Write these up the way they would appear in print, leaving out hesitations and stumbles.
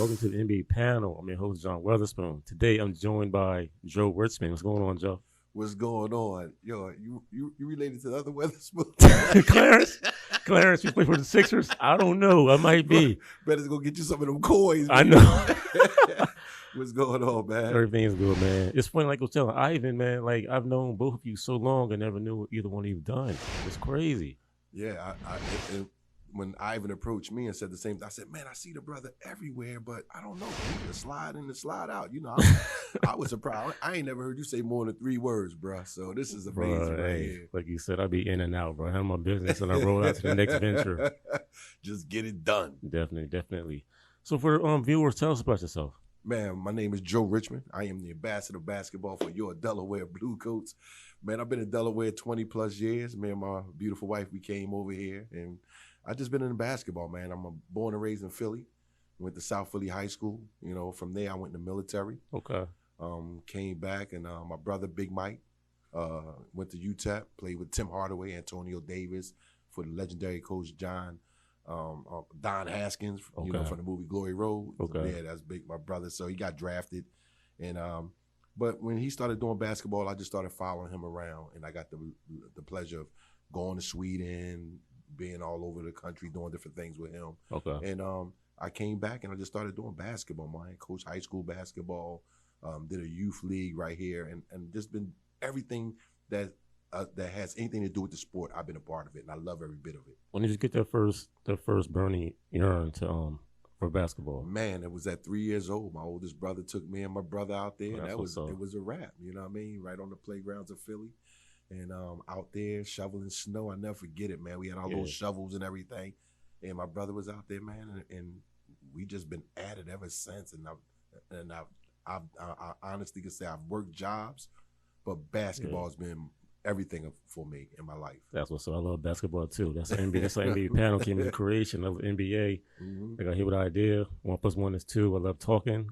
Welcome to the NBA panel. I'm your host, John Weatherspoon. Today, I'm joined by Joe Richmond. What's going on, Joe? What's going on? Yo, you related to the other Weatherspoon? Clarence, you play for the Sixers? I don't know. I might be. Better go get you some of them coins. I know. What's going on, man? Everything's good, man. It's funny, like I was telling Ivan, man, like I've known both of you so long and never knew what either one of you done. It's crazy. Yeah, when Ivan approached me and said the same thing, I said, man, I see the brother everywhere, but I don't know. He can slide in and slide out. You know, I was surprised. I ain't never heard you say more than 3 words, bro. So this is amazing right here. Like you said, I be in and out, bro. I have my business and I roll out to the next venture. Just get it done. Definitely. So for viewers, tell us about yourself. Man, my name is Joe Richmond. I am the ambassador of basketball for your Delaware Blue Coats. Man, I've been in Delaware 20 plus years. Me and my beautiful wife, we came over here, and I just been in basketball, man. I'm born and raised in Philly. Went to South Philly High School. You know, from there I went in the military. Okay. Came back, and my brother Big Mike went to UTEP. Played with Tim Hardaway, Antonio Davis, for the legendary coach Don Haskins. Okay. You know, from the movie Glory Road. Okay. Yeah, that's big, my brother. So he got drafted, and but when he started doing basketball, I just started following him around, and I got the pleasure of going to Sweden, being all over the country, doing different things with him. Okay. And I came back and I just started doing basketball. I coached high school basketball, did a youth league right here, and just been everything that has anything to do with the sport. I've been a part of it, and I love every bit of it. When did you get that first burning urn to for basketball? Man, it was at 3 years old. My oldest brother took me and my brother out there, and it was a wrap. You know what I mean? Right on the playgrounds of Philly. And out there shoveling snow. I never forget it, man. We had our little shovels and everything. And my brother was out there, man, and we just been at it ever since. And I honestly can say I've worked jobs, but basketball has been everything for me in my life. That's what's up. I love basketball too. That's an NBA. That's an NBA panel came into creation. I love NBA. Mm-hmm. I got here with the idea. 1 + 1 is 2. I love talking.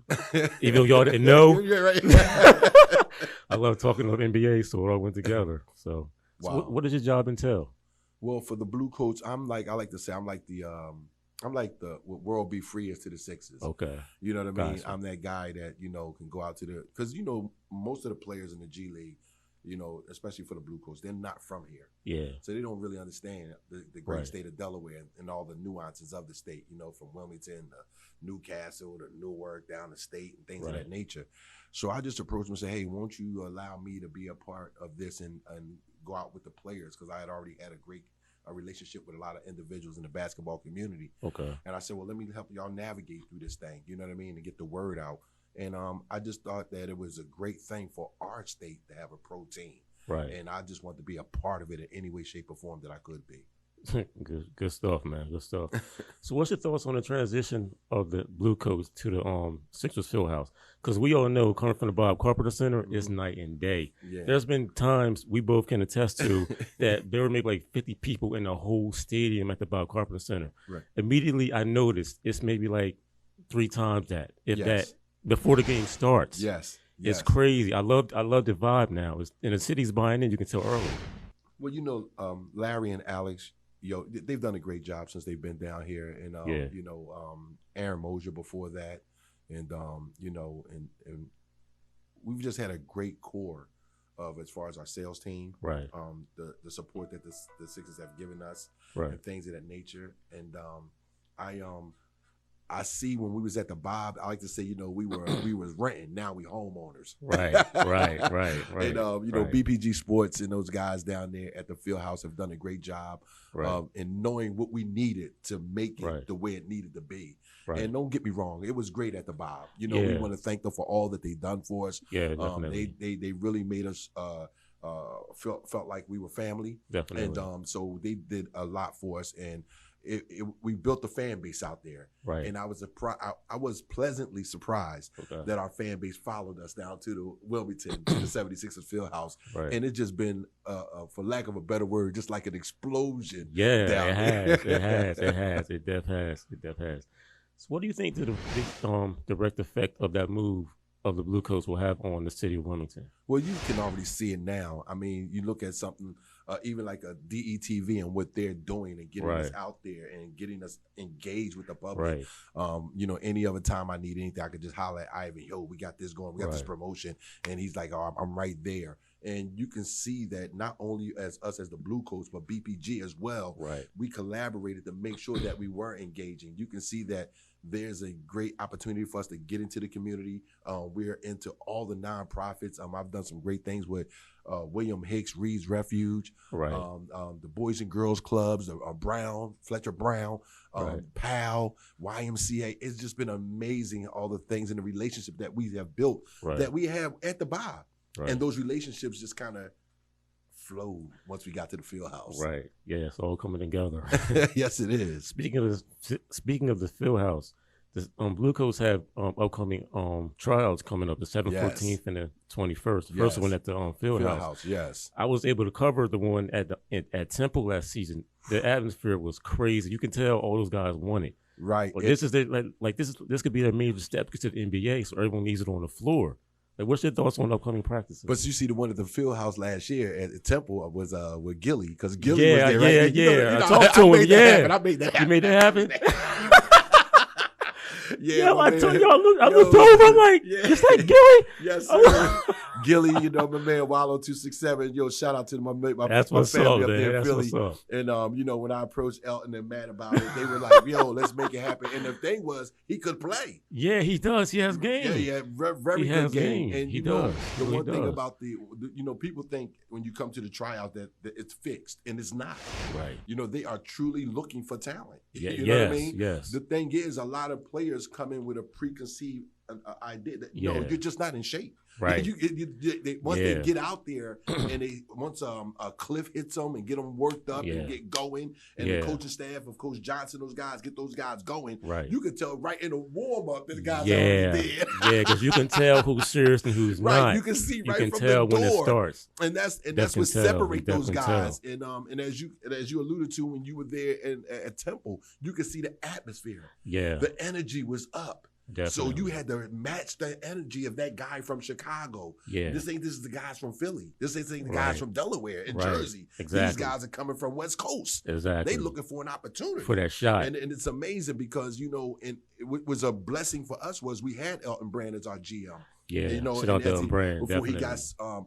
Even though y'all didn't know. You're right. I love talking about NBA, so it all went together. So, wow. So what does your job entail? Well, for the Blue Coats, I like to say I'm like the what World Be Free is to the Sixers. Okay. You know what I mean? Gotcha. I'm that guy that, you know, can go out to because, you know, most of the players in the G League, you know, especially for the Blue Coats, they're not from here. Yeah. So they don't really understand the great state of Delaware and all the nuances of the state, you know, from Wilmington to Newcastle to Newark down the state and things of that nature. So I just approached him and said, hey, won't you allow me to be a part of this and go out with the players? Because I had already had a relationship with a lot of individuals in the basketball community. Okay. And I said, well, let me help y'all navigate through this thing, you know what I mean, and get the word out. And I just thought that it was a great thing for our state to have a pro team. Right. And I just wanted to be a part of it in any way, shape, or form that I could be. Good stuff, man. Good stuff. So what's your thoughts on the transition of the Blue Coats to the Sixers Fieldhouse? Because we all know, coming from the Bob Carpenter Center, it's night and day. Yeah. There's been times we both can attest to that there were maybe like 50 people in the whole stadium at the Bob Carpenter Center. Right. Immediately, I noticed it's maybe like 3 times that, if that, before the game starts. Yes. It's crazy. I love the vibe now. And the city's buying in. You can tell early. Well, you know, Larry and Alex, they've done a great job since they've been down here, and you know, Aaron Mosier before that, and you know, and we've just had a great core of as far as our sales team, right? The support that the Sixers have given us, right, and things of that nature, and I see when we was at the Bob, I like to say, you know, we was renting. Now we homeowners. Right. And you know, BPG Sports and those guys down there at the field house have done a great job in knowing what we needed to make it the way it needed to be. Right. And don't get me wrong, it was great at the Bob. You know, we want to thank them for all that they've done for us. Yeah, definitely. They really made us felt like we were family. Definitely. And so they did a lot for us, and we built a fan base out there, right? And I was pleasantly surprised that our fan base followed us down to the Wilmington, to the 76ers Fieldhouse, and it's just been, for lack of a better word, just like an explosion. Yeah, down it has. It definitely has. So, what do you think the direct effect of that move of the Blue Coats will have on the city of Wilmington? Well, you can already see it now. I mean, you look at something even like a DETV and what they're doing and getting us out there and getting us engaged with the public. You know, any other time I need anything, I could just holler at Ivan, yo, we got this going, we got this promotion. And he's like, oh, I'm right there. And you can see that not only as us as the Blue Coats, but BPG as well. We collaborated to make sure that we were engaging. You can see that there's a great opportunity for us to get into the community. We're into all the nonprofits. I've done some great things with William Hicks, Reed's Refuge, the Boys and Girls Clubs, Brown, Fletcher Brown, PAL, YMCA. It's just been amazing, all the things and the relationship that we have built that we have at the Bob. And those relationships just kind of flowed once we got to the field house. Yeah, it's all coming together. Yes, it is. Speaking of the field house, the Blue Coats have upcoming trials coming up, the 7th, 14th, and the 21st. The first one at the field house. Yes. I was able to cover the one at Temple last season. The atmosphere was crazy. You can tell all those guys won it. Well, this is this could be their major step to the NBA, so everyone needs it on the floor. Like, what's your thoughts on upcoming practices? But you see, the one at the field house last year at Temple was with Gilly, because Gilly was there, right? I talked to him. I made that happen. You made that happen? I told you, I looked over, I'm like, is that Gilly? Yes, sir. Gilly, you know, my man Wallow 267. Yo, shout out to my family up there in Philly. And you know, when I approached Elton and Matt about it, they were like, yo, let's make it happen. And the thing was, he could play. Yeah, he does. He has game. Yeah, he had very good game. And he does. The one thing about you know, people think when you come to the tryout that it's fixed, and it's not. You know, they are truly looking for talent. You know what I mean? Yes. The thing is, a lot of players come in with a preconceived idea that no, you're just not in shape. Once they get out there and once a cliff hits them and get them worked up and get going, and the coaching staff of Coach Johnson, those guys get those guys going. You can tell right in the warm up that the guys are already there. Because you can tell who's serious and who's not. You can see you can from tell the door when it starts, and that's what separates those guys. And as you alluded to when you were there at Temple, you could see the atmosphere. The energy was up. So you had to match the energy of that guy from Chicago. This is the guys from Philly. This ain't the guys from Delaware and Jersey. These guys are coming from West Coast. They looking for an opportunity for that shot. And it's amazing because, you know, and what was a blessing for us was we had Elton Brand as our GM. You know, before he got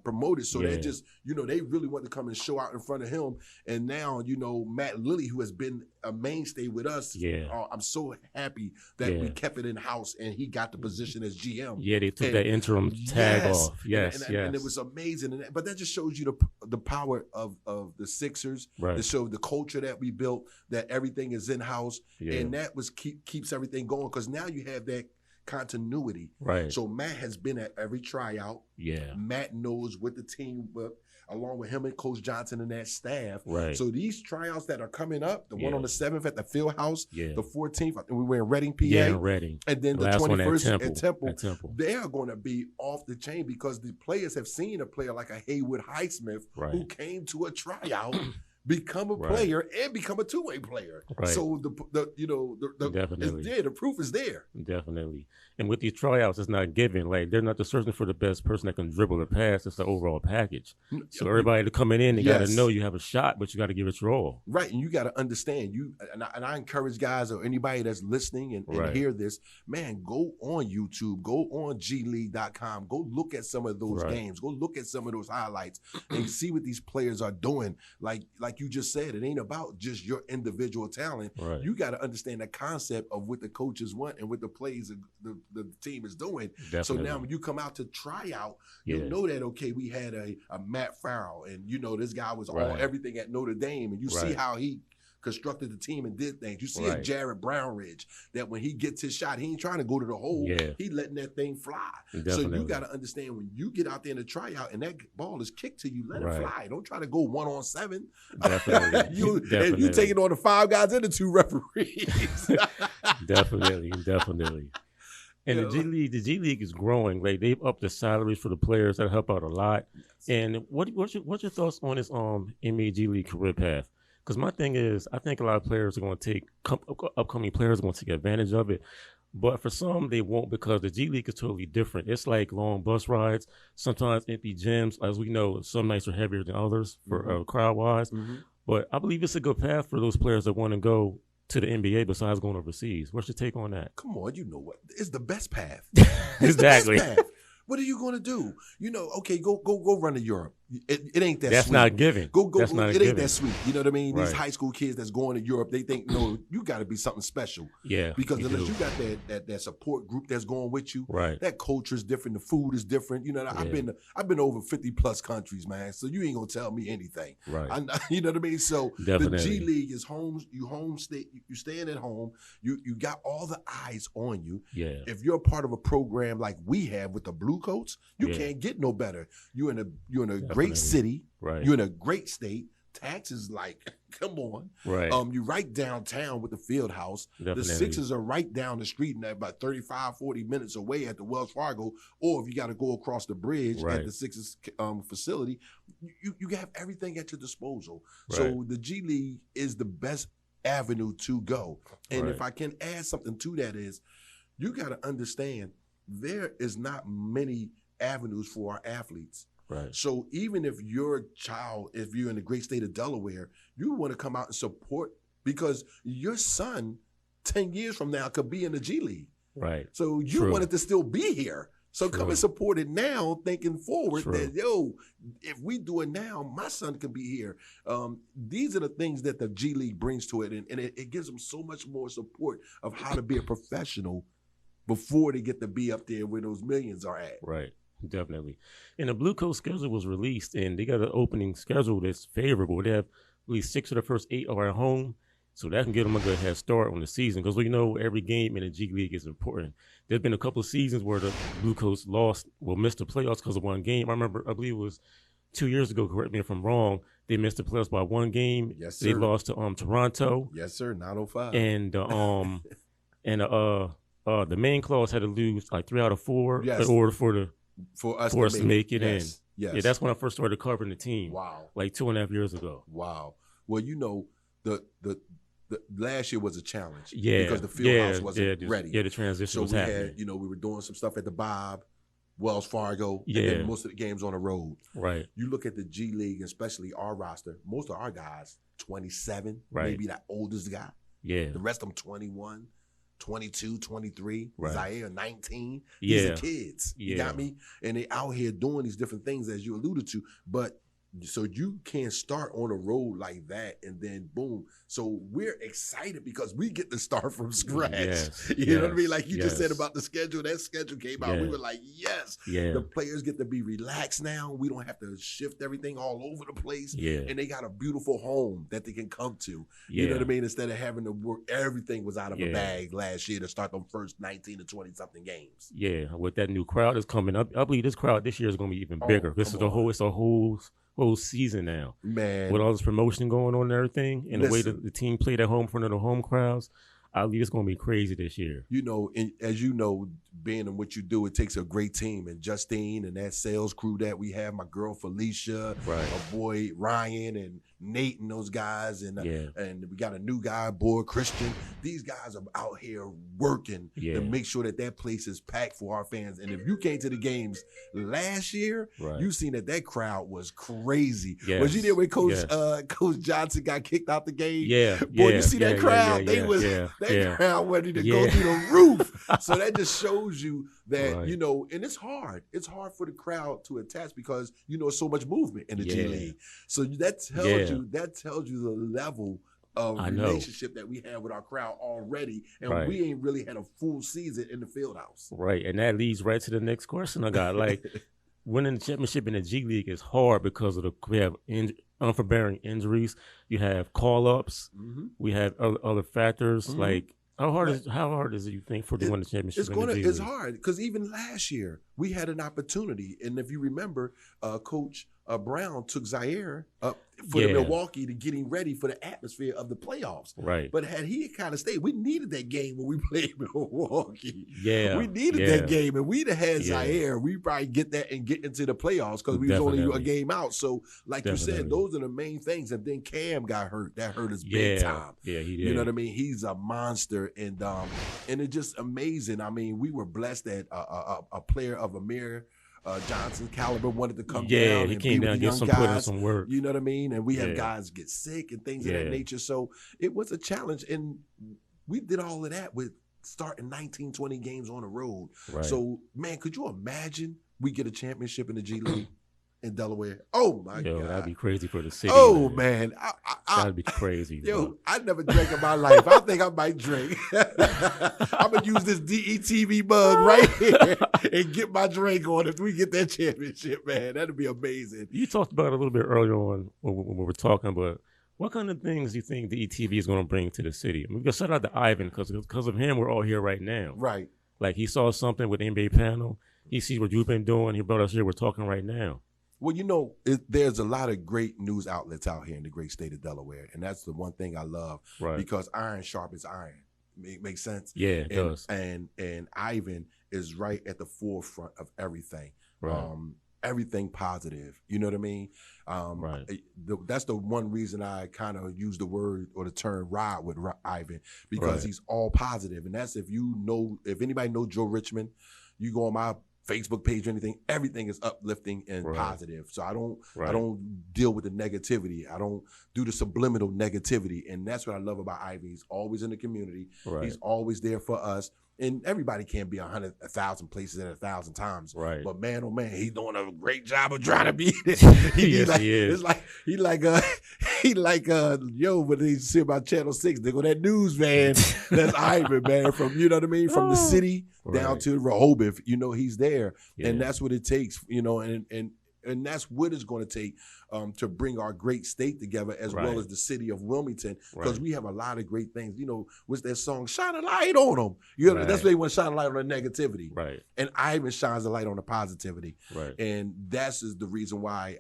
promoted. So they just, you know, they really wanted to come and show out in front of him. And now, you know, Matt Lilly, who has been a mainstay with us, I'm so happy that we kept it in house and he got the position as GM. They took that interim tag off. And it was amazing. But that just shows you the power of the Sixers. That showed the culture that we built, that everything is in house, and that was keeps everything going, because now you have that continuity. So Matt has been at every tryout. Matt knows what the team, along with him and Coach Johnson and that staff. So these tryouts that are coming up, the one on the 7th at the field house, the 14th, I think we were in Reading, PA. And then the 21st at Temple. They are going to be off the chain, because the players have seen a player like a Haywood Highsmith who came to a tryout, become a player and become a two-way player. So the proof is there. Definitely. And with these tryouts, it's not given. Like, they're not just searching for the best person that can dribble or pass. It's the overall package. So everybody to coming in, they got to know you have a shot, but you got to give it your all. And you got to understand, and I encourage guys or anybody that's listening and hear this, man, go on YouTube, go on gleague.com, go look at some of those games, go look at some of those highlights and see what these players are doing. Like you just said, it ain't about just your individual talent. You got to understand the concept of what the coaches want and what the plays the team is doing. So now when you come out to try out, you know that, okay, we had a Matt Farrell, and you know this guy was all everything at Notre Dame, and you see how he constructed the team and did things. You see a Jared Brownridge, that when he gets his shot, he ain't trying to go to the hole. He letting that thing fly. So you got to understand, when you get out there in the tryout and that ball is kicked to you, let it fly. Don't try to go 1-on-7. And you take it on the 5 guys and the 2 referees. Definitely. And the G League is growing. Like, they've upped the salaries for the players. That help out a lot. And what's your thoughts on this NBA G League career path? Because my thing is, I think a lot of players are going to upcoming players are going to take advantage of it. But for some, they won't because the G League is totally different. It's like long bus rides, sometimes empty gyms. As we know, some nights are heavier than others for crowd-wise. But I believe it's a good path for those players that want to go to the NBA besides going overseas. What's your take on that? Come on, you know what? It's the best path. Exactly. The best path. What are you going to do? You know, okay, go run to Europe. It ain't that that's sweet. That's not given. That's not it ain't that sweet. You know what I mean? Right. These high school kids that's going to Europe, they think, no, you got to be something special. Yeah. Because unless you got that support group that's going with you, right. that culture is different, the food is different. You know, I've been over 50 plus countries, man. So you ain't gonna tell me anything. Right. You know what I mean? So definitely. The G League is home. You staying at home. You got all the eyes on you. Yeah. If you're a part of a program like we have with the Blue Coats, you can't get no better. You're in a definitely. Great city. Right. You're in a great state. Taxes, like, come on. Right. You right downtown with the field house. Definitely. The Sixers are right down the street and they're about 35, 40 minutes away at the Wells Fargo. Or if you got to go across the bridge at the Sixers facility, you have everything at your disposal. Right. So the G League is the best avenue to go. And if I can add something to that is, you got to understand there is not many avenues for our athletes. Right. So even if your child, if you're in the great state of Delaware, you want to come out and support because your son 10 years from now could be in the G League. Right. So you want it to still be here. So come and support it now, thinking forward that, if we do it now, my son can be here. These are the things that the G League brings to it. And it gives them so much more support of how to be a professional before they get to be up there where those millions are at. Right. Definitely. And the Blue Coat schedule was released, and they got an opening schedule that's favorable. They have at least 6 of the first 8 are at home, so that can give them a good head start on the season because we know every game in the G League is important. There's been a couple of seasons where the Blue Coats missed the playoffs because of one game. I believe it was 2 years ago, correct me if I'm wrong, they missed the playoffs by one game. Yes, sir. They lost to Toronto. Yes, sir, 905. And the main clause had to lose like 3 out of 4 in order for us to make it in. Yes. Yeah, that's when I first started covering the team. Wow. Like 2.5 years ago. Wow. Well, you know, the last year was a challenge. Yeah. Because the field house wasn't ready. Yeah, the transition was happening. So we were doing some stuff at the Bob, Wells Fargo, and then most of the games on the road. Right. You look at the G League, especially our roster, most of our guys, 27, maybe that oldest guy. Yeah. The rest of them 21. 22, 23, Zaire 19. Yeah. These are kids. You got me? And they out here doing these different things as you alluded to. But so you can't start on a road like that and then boom. So we're excited because we get to start from scratch. Yes. You know what I mean? Like you just said about the schedule. That schedule came out. We were like, yes. Yeah. The players get to be relaxed now. We don't have to shift everything all over the place. Yeah. And they got a beautiful home that they can come to. You know what I mean? Instead of having to work, everything was out of a bag last year to start them first 19 to 20 something games. Yeah. With that new crowd that's coming up, I believe this crowd this year is going to be even bigger. It's a whole season now, man. With all this promotion going on and everything, and the way that the team played at home in front of the home crowds, I believe it's going to be crazy this year. You know, as you know, being in what you do, it takes a great team. And Justine and that sales crew that we have, my girl Felicia, my boy Ryan and Nate and those guys, and we got a new guy, boy Christian. These guys are out here working to make sure that place is packed for our fans. And if you came to the games last year, you seen that crowd was crazy. Yes. Was you there when Coach Johnson got kicked out the game? Yeah. Boy, you see that crowd? That crowd ready to go through the roof. So that just shows you that, you know, and it's hard. It's hard for the crowd to attach because, you know, so much movement in the G League. So that tells you the level of relationship that we have with our crowd already. And we ain't really had a full season in the field house. Right. And that leads right to the next question I got. Like, winning the championship in the G League is hard because we have unforbearing injuries. You have call-ups. We have other factors. Like, how hard is it, you think, to win the championship in the G League? It's hard because even last year we had an opportunity. And if you remember, Coach Brown took Zaire up for the Milwaukee to getting ready for the atmosphere of the playoffs. Right. But had he kind of stayed, we needed that game when we played Milwaukee. Yeah. We needed that game, and we'd have had Zaire. We probably get that and get into the playoffs because we was only a game out. So, like you said, those are the main things. And then Cam got hurt. That hurt us big time. Yeah, he did. You know what I mean? He's a monster, and it's just amazing. I mean, we were blessed that a player of Amir Johnson caliber wanted to come down. Yeah, he came down and get some put in some work. You know what I mean? And we have guys get sick and things of that nature. So it was a challenge, and we did all of that with starting 19, 20 games on the road. Right. So, man, could you imagine we get a championship in the G League in Delaware? Oh, my God. That'd be crazy for the city. Oh, man. That'd be crazy. Yo, I never drank in my life. I think I might drink. I'm going to use this DETV mug right here and get my drink on if we get that championship, man. That'd be amazing. You talked about it a little bit earlier on when we were talking, but what kind of things do you think the DETV is going to bring to the city? I mean, we got shout out to Ivan because of him, we're all here right now. Right. Like he saw something with the NBA panel. He sees what you've been doing. He brought us here. We're talking right now. Well, you know, there's a lot of great news outlets out here in the great state of Delaware, and that's the one thing I love because iron sharpens iron. Makes sense? Yeah, it does. And Ivan is right at the forefront of everything. Right. Everything positive. You know what I mean? That's the one reason I kind of use the word or the term ride with Ivan because he's all positive. And that's if anybody knows Joe Richmond, you go on my Facebook page or anything, everything is uplifting and positive. So I don't deal with the negativity. I don't do the subliminal negativity. And that's what I love about Ivan. He's always in the community. Right. He's always there for us. And everybody can't be 1,000 places at 1,000 times. Right. But man, oh man, he's doing a great job of trying to be it. He is. It's like yo, when they see about Channel 6, they go that news van. That's Ivan, man, from, you know what I mean? From the city down to Rehoboth, you know, he's there. Yeah. And that's what it takes, you know, and that's what it's going to take to bring our great state together as well as the city of Wilmington, because we have a lot of great things. You know, what's that song? Shine a light on them. You know, that's why they want to shine a light on the negativity. Right. And Ivan shines a light on the positivity. Right. And that's the reason why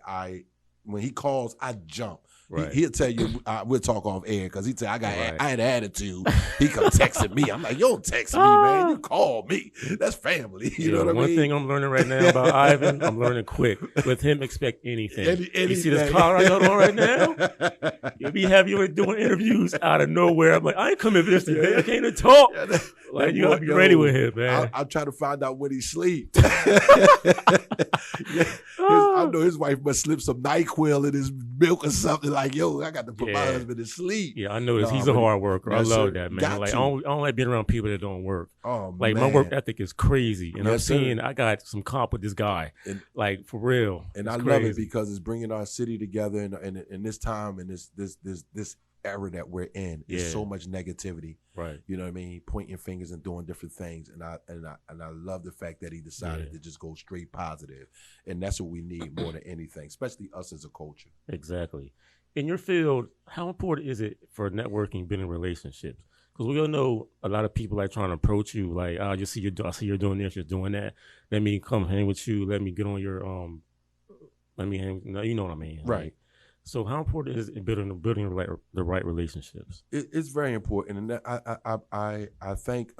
when he calls, I jump. Right. He'll tell you, we'll talk off air because he tell I had an attitude. He come texting me. I'm like, you don't text me, man. You call me. That's family. You know what I mean? One thing I'm learning right now about Ivan, I'm learning quick. With him, expect anything. You see this car I got on right now? You'll be having doing interviews out of nowhere. I'm like, I ain't coming this today. I came to talk. Like, you gotta be ready with him, man. I'll try to find out when he sleeps. I know his wife must slip some NyQuil in his milk or something. Like, yo, I got to put my husband to sleep. Yeah, I know this. He's a hard worker. I love that, man. Like, I don't like being around people that don't work. Oh, like, man. my work ethic is crazy. And I got some comp with this guy. Like, for real. And I love it because it's bringing our city together in this time and this era that we're in. There's so much negativity. Right. You know what I mean? Pointing fingers and doing different things. And I love the fact that he decided to just go straight positive. And that's what we need more than anything, especially us as a culture. Exactly. In your field, how important is it for networking, building relationships? Because we all know a lot of people like trying to approach you, like, I see you're doing this, you're doing that. Let me come hang with you. Let me get on your let me hang. You know what I mean? Right. Like, so how important is it building the right relationships? It's very important, and I thank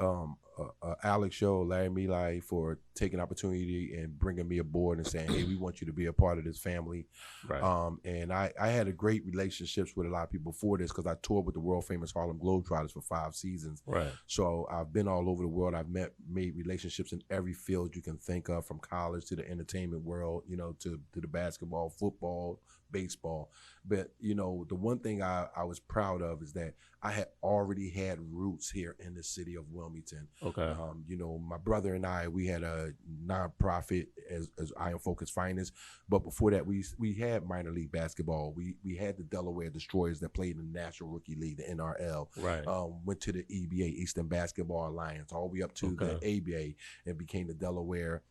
Alex Show, Larry Milai for taking opportunity and bringing me aboard and saying, hey, we want you to be a part of this family. Right. And I had a great relationships with a lot of people before this because I toured with the world famous Harlem Globetrotters for 5 seasons. Right. So I've been all over the world. I've made relationships in every field you can think of, from college to the entertainment world, you know, to the basketball, football, baseball. But, you know, the one thing I was proud of is that I had already had roots here in the city of Wilmington. Okay. You know, my brother and I, we had a nonprofit as Iron Focus Finance. But before that, we had minor league basketball. We had the Delaware Destroyers that played in the National Rookie League, the NRL. Right. Went to the EBA, Eastern Basketball Alliance, all the way up to the ABA, and became the Delaware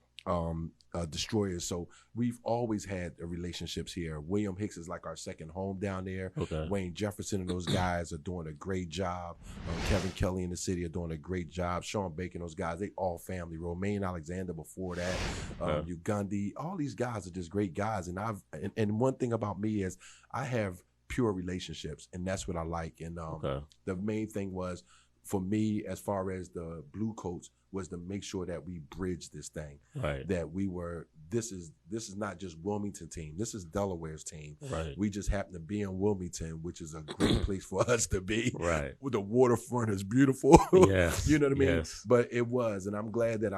destroyers. So we've always had relationships here. William Hicks is like our second home down there. Okay. Wayne Jefferson and those guys are doing a great job. Kevin Kelly in the city are doing a great job. Sean Bacon, those guys, they all family. Romaine Alexander before that, Ugundi, all these guys are just great guys. And one thing about me is I have pure relationships, and that's what I like. And the main thing was for me, as far as the Blue Coats, was to make sure that we bridge this thing. Right. That we were, this is not just Wilmington team. This is Delaware's team. Right. We just happen to be in Wilmington, which is a great place for us to be. Right. The waterfront is beautiful. Yes. You know what I mean? Yes. But it was, and I'm glad that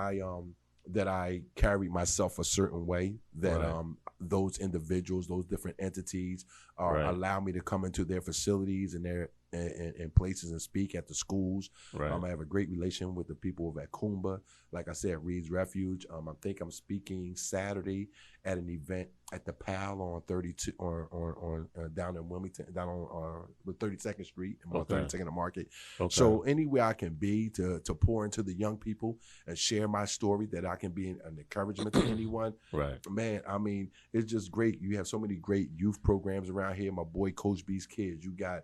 I carried myself a certain way, that those individuals, those different entities allow me to come into their facilities and their and places and speak at the schools. Right. I have a great relation with the people of Akumba. Like I said, Reed's Refuge. I think I'm speaking Saturday at an event at the PAL on 32 or down in Wilmington, down on 32nd Street and 32nd Market. Okay. So anywhere I can be to pour into the young people and share my story, that I can be an encouragement to anyone. Right. Man, I mean, it's just great. You have so many great youth programs around here. My boy Coach B's kids. You got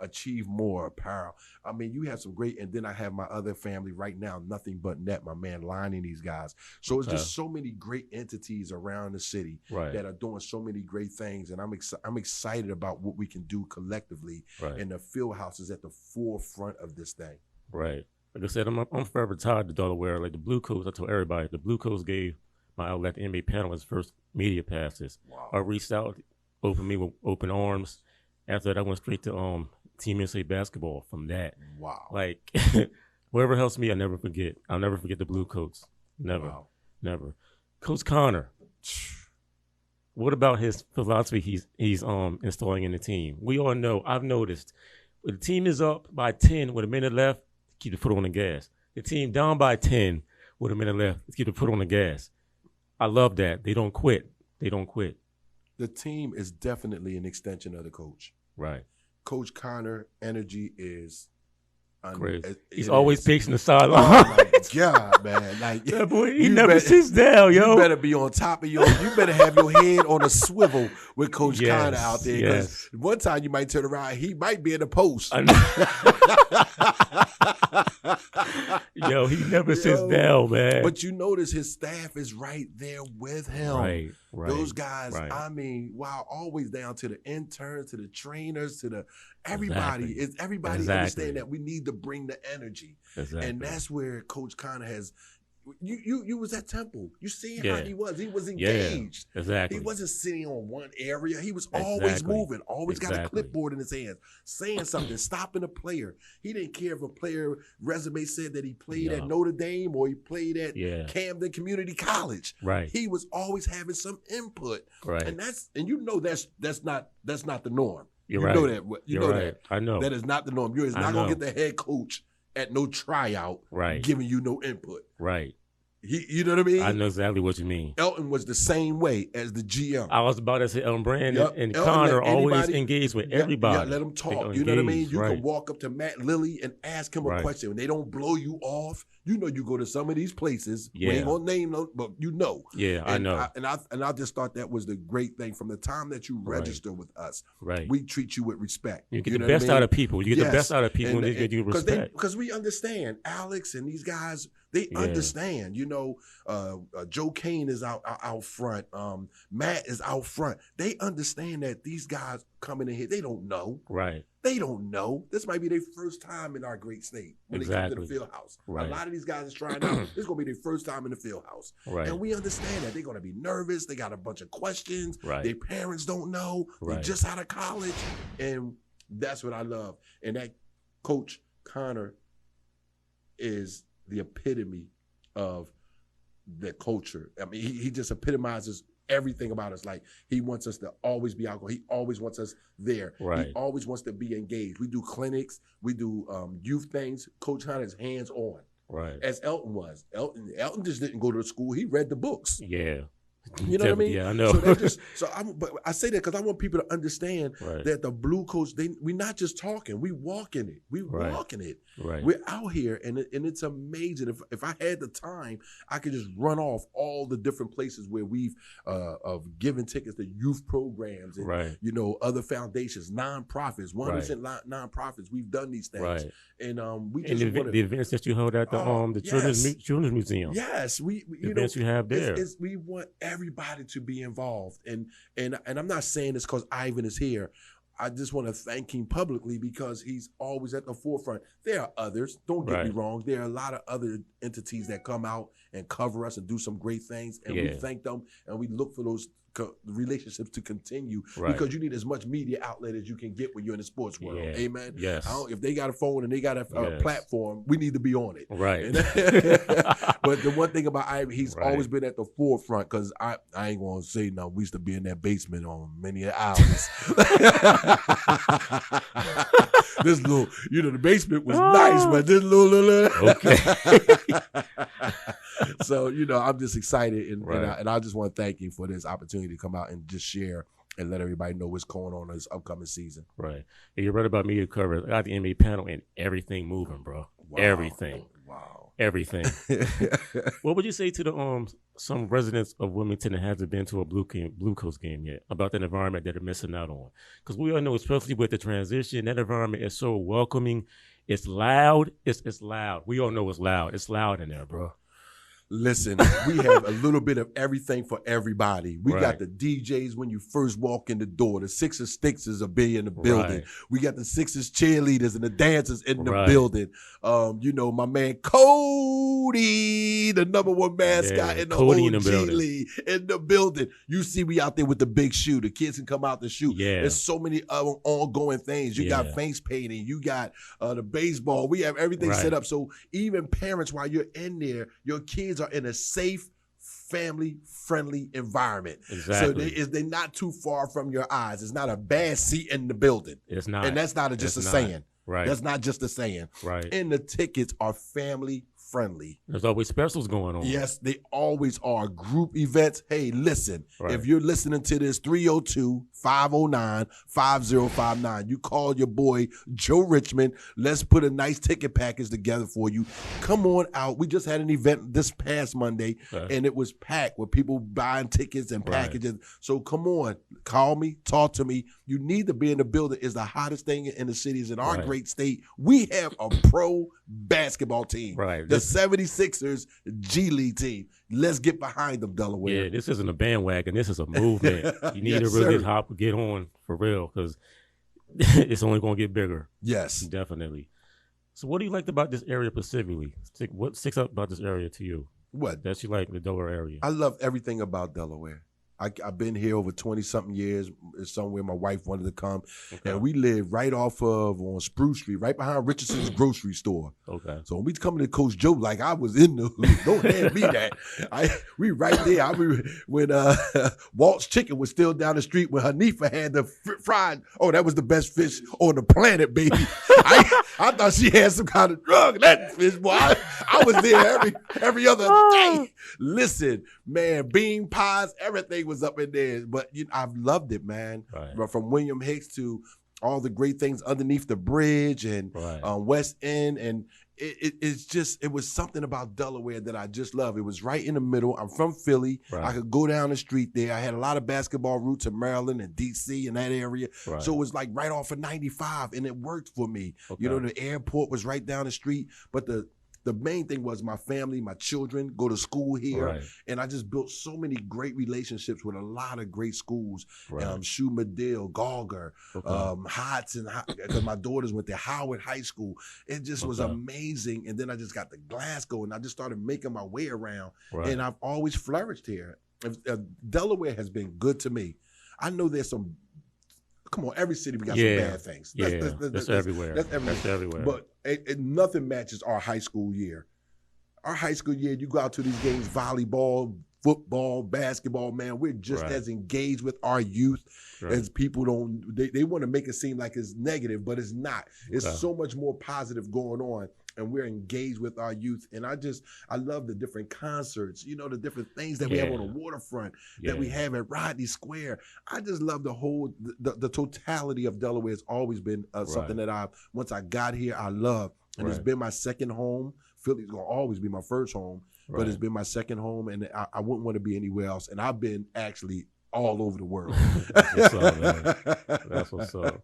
Achieve More Apparel. I mean, you have some great, and then I have my other family right now, Nothing But Net, my man lining these guys. So it's just so many great entities around the city that are doing so many great things, and I'm excited about what we can do collectively. Right. And the field house is at the forefront of this thing. Right. Like I said, I'm forever tied to Delaware. Like the Blue Coats, I told everybody, the Blue Coats gave my outlet, the NBA panel, his first media passes. Wow. I reached out, opened me with open arms. After that, I went straight to Team USA basketball from that. Wow. Like, whoever helps me, I never forget. I'll never forget the Blue Coats. Never. Wow. Never. Coach Connor, what about his philosophy he's installing in the team? We all know, I've noticed, when the team is up by 10 with a minute left, keep the foot on the gas. The team down by 10 with a minute left, keep the foot on the gas. I love that. They don't quit. They don't quit. The team is definitely an extension of the coach. Right. Coach Connor energy is crazy. He's always pacing the sideline. Oh my God, man! Like that boy, he never sits down, yo. You better be on top of you better have your head on a swivel with Coach Connor out there. Because one time you might turn around, he might be in the post. Yo, he never sits down, man. But you notice his staff is right there with him. Right. Those guys, I mean, wow, always down to the interns, to the trainers, to the everybody. Everybody understand that we need to bring the energy. Exactly. And that's where Coach Connor has. You was at Temple. You see how he was. He was engaged. Yeah, exactly. He wasn't sitting on one area. He was always moving. Always got a clipboard in his hands, saying something, stopping a player. He didn't care if a player resume said that he played at Notre Dame or he played at Camden Community College. Right. He was always having some input. Right. And that's not the norm. You know that. You know that. I know. That is not the norm. You're not gonna get the head coach at no tryout, giving you no input. Right. You know what I mean? I know exactly what you mean. Elton was the same way as the GM. I was about to say Elton Brand and Connor always engaged with everybody. Yeah, let them talk. You know what I mean? You can walk up to Matt Lilly and ask him a question. When they don't blow you off, you know you go to some of these places. We ain't gonna name them, but you know. Yeah, I know. I just thought that was the great thing. From the time that you register with us, we treat you with respect. You get the best out of people. You get the best out of people when you get respect. Because we understand Alex and these guys. They understand, you know, Joe Kane is out front. Matt is out front. They understand that these guys coming in here, they don't know. Right. They don't know. This might be their first time in our great state when they come to the field house. Right. A lot of these guys is trying out. This is going to be their first time in the field house. Right. And we understand that they're going to be nervous. They got a bunch of questions. Right. Their parents don't know. Right. They're just out of college. And that's what I love. And that Coach Connor is the epitome of the culture. I mean, he just epitomizes everything about us. Like, he wants us to always be out. He always wants us there. Right. He always wants to be engaged. We do clinics. We do youth things. Coach Connor is hands-on. Right. As Elton was. Elton just didn't go to school. He read the books. Yeah. You know what I mean? Yeah, I know. But I say that because I want people to understand that the Blue Coats, we're not just talking, we walking it. We walking it. Right. We're out here, and it's amazing. If I had the time, I could just run off all the different places where we've given tickets to youth programs and other foundations, nonprofits, 100% nonprofits. We've done these things, and we just the events that you hold at the Children's Museum. Yes, the events you have there. We want everybody to be involved, and I'm not saying this because Ivan is here. I just want to thank him publicly because he's always at the forefront. There are others, don't get me wrong. There are a lot of other entities that come out and cover us and do some great things, and we thank them, and we look for those relationships to continue because you need as much media outlet as you can get when you're in the sports world. Amen. Yes. If they got a phone and they got a platform, we need to be on it. Right. But the one thing about Ivan, he's always been at the forefront because I ain't gonna say no. We used to be in that basement on many hours. This little, the basement was nice, but this little. Okay. So I'm just excited, and I just want to thank you for this opportunity to come out and just share and let everybody know what's going on this upcoming season. Right. And you're right about media coverage. I got the NBA panel and everything moving, bro. Wow. Everything. Wow. Everything. What would you say to the some residents of Wilmington that hasn't been to a Blue Coats game yet about that environment that they're missing out on? Because we all know, especially with the transition, that environment is so welcoming. It's loud. It's loud. We all know it's loud. It's loud in there, bro. Listen, we have a little bit of everything for everybody. We got the DJs when you first walk in the door. The Sixers Sticksers will be in the building. We got the Sixers cheerleaders and the dancers in the building. My man Cody, the #1 mascot in the whole G League, in the building. You see we out there with the big shoe. The kids can come out to shoot. There's so many ongoing things. You got face painting. You got the baseball. We have everything set up. So even parents, while you're in there, your kids are in a safe, family-friendly environment. Exactly. So they're not too far from your eyes. It's not a bad seat in the building. It's not. And that's not just a saying. Right. That's not just a saying. Right. And the tickets are family-friendly. There's always specials going on. Yes, they always are. Group events. Hey, listen, if you're listening to this, 302-509-5059. You call your boy, Joe Richmond. Let's put a nice ticket package together for you. Come on out. We just had an event this past Monday, and it was packed with people buying tickets and packages. So come on. Call me. Talk to me. You need to be in the building. It's the hottest thing in the cities in our great state. We have a pro basketball team. Right. The 76ers G League team. Let's get behind them, Delaware. Yeah, this isn't a bandwagon. This is a movement. You need to really get on for real because it's only going to get bigger. Yes. Definitely. So what do you like about this area specifically? What sticks out about this area to you? What? That you like the Delaware area? I love everything about Delaware. I've been here over 20-something years. It's somewhere my wife wanted to come. And we live right off of on Spruce Street, right behind Richardson's grocery store. Okay. So when we come to Coach Joe, like I was in the hood. Don't hand me that. We right there. When Walt's Chicken was still down the street when Hanifa had the fried. Oh, that was the best fish on the planet, baby. I thought she had some kind of drug. That fish, boy. I was there every other day. Listen, man, bean pies, everything was up in there. But I've loved it, man. Right. From William Hicks to all the great things underneath the bridge and West End. And it was something about Delaware that I just love. It was right in the middle. I'm from Philly. I could go down the street there. I had a lot of basketball roots in Maryland and D.C. in that area. So it was like right off of 95, and it worked for me. The airport was right down the street, but the main thing was my family, my children go to school here. And I just built so many great relationships with a lot of great schools. Shoe Medill, Gauger, Hodson, because my daughters went to Howard High School. It just was amazing. And then I just got to Glasgow, and I just started making my way around. And I've always flourished here. Delaware has been good to me. I know there's some. Come on, every city we got some bad things. That's everywhere. That's everywhere. But nothing matches our high school year. Our high school year, you go out to these games, volleyball, football, basketball, man, we're just as engaged with our youth as people don't, they want to make it seem like it's negative, but it's not. It's so much more positive going on. and we're engaged with our youth. And I love the different concerts, the different things that we have on the waterfront, that we have at Rodney Square. I just love the totality of Delaware. Has always been something that once I got here, I love. And it's been my second home. Philly's going to always be my first home, but it's been my second home, and I wouldn't want to be anywhere else. And I've been actually all over the world. That's what's up, man. That's what's up.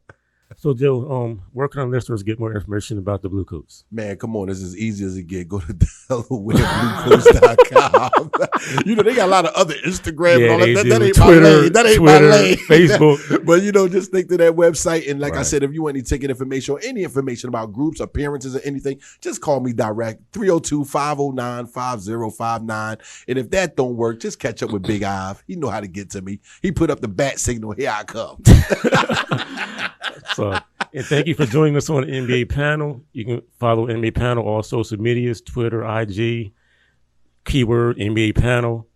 So, Joe, where can our listeners get more information about the Blue Coats? Man, come on. It's as easy as it get. Go to DelawareBlueCoats.com. They got a lot of other Instagram and all that. That ain't Twitter, my lane. That ain't Twitter, my lane. Facebook. But, just think to that website. And like I said, if you want any ticket information or any information about groups, appearances, or anything, just call me direct, 302-509-5059. And if that don't work, just catch up with Big Ive. He know how to get to me. He put up the bat signal. Here I come. So, and thank you for joining us on the NBA panel. You can follow NBA panel all social medias, Twitter, IG, keyword NBA panel.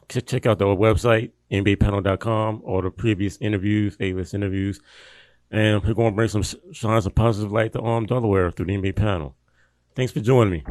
Check out the website, NBApanel.com, all the previous interviews, A-list interviews. And we're going to bring some positive light to Delaware through the NBA panel. Thanks for joining me.